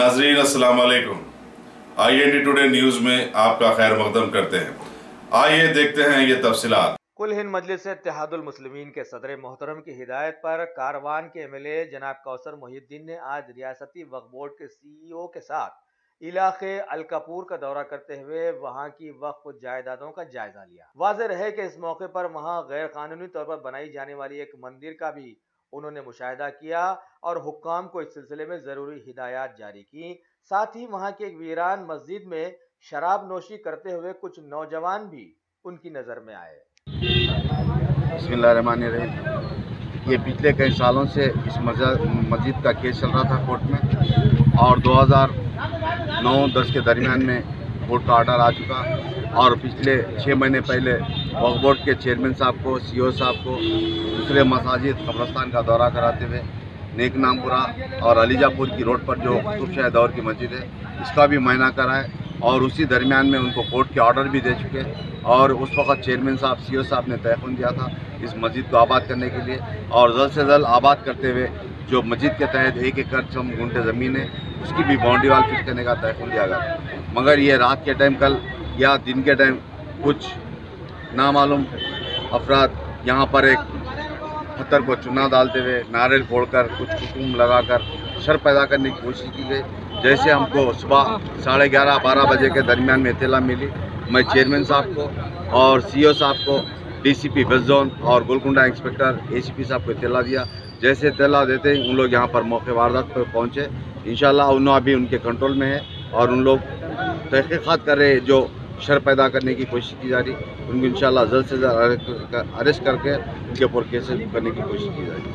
नाजरीन अस्सलाम वालेकुम। IND टुडे न्यूज में आपका खैर मकदम करते हैं। आइए देखते हैं ये तफसीलात। कुल हिंद मजलिस इत्तेहादुल मुस्लिमीन के सदर मोहतरम की हिदायत पर कारवान के MLA जनाब कौसर मोहिउद्दीन ने आज रियासती वक्फ बोर्ड के CEO के साथ इलाके अलकपूर का दौरा करते हुए वहां की वक्फ जायदादों का जायजा लिया। वाज़ेह रहे कि इस मौके पर वहां गैर कानूनी तौर पर बनाई जाने वाली एक मंदिर का भी उन्होंने मुशाहिदा किया और हुक्काम को इस सिलसिले में जरूरी हिदायत जारी की। साथ ही वहां की एक वीरान मस्जिद में शराब नोशी करते हुए कुछ नौजवान भी उनकी नजर में आए। बिस्मिल्लाहिर्रहमानिर्रहीम। ये पिछले कई सालों से इस मस्जिद का केस चल रहा था कोर्ट में और 2009-10 के दरमियान में कोर्ट का ऑर्डर आ चुका और पिछले 6 महीने पहले वक्फ बोर्ड के चेयरमैन साहब को, CEO साहब को दूसरे मसाजिद कब्रस्तान का दौरा कराते हुए नेकनामपुरा और अलीजापुर की रोड पर जो कुतुब शाह दौर की मस्जिद है इसका भी मुआयना कराए और उसी दरमियान में उनको कोर्ट के ऑर्डर भी दे चुके और उस वक्त चेयरमैन साहब, CEO साहब ने तयख़ुन दिया था इस मस्जिद को आबाद करने के लिए और जल्द से जल्द आबाद करते हुए जो मस्जिद के तहत 1 एकड़ गुंठे ज़मीन है उसकी भी बाउंड्री वाल फिक्स करने का तयख़ुन दिया गया। मगर ये रात के टाइम कल या दिन के टाइम कुछ नामालूम अफराद यहाँ पर एक पत्थर को चूना डालते हुए नारियल फोड़कर कुछ हुक्म लगाकर शर पैदा करने की कोशिश की गई। जैसे हमको सुबह 11:30-12 बजे के दरमियान में इत्तला मिली, मैं चेयरमैन साहब को और CEO साहब को, DCP वेस्ट जोन और गोलकुंडा इंस्पेक्टर ACP साहब को इत्तला दिया। जैसे इत्तला देते ही उन लोग यहाँ पर मौके वारदात पर पहुँचे। इंशाल्लाह उन्होंने अभी उनके कंट्रोल में है और उन लोग तहक़ीक़ात कर रहे जो शर पैदा करने की कोशिश की जा रही, उनको इंशाल्लाह जल्द से जल्द अरेस्ट करके उनके ऊपर केसेस करने की कोशिश की जा रही।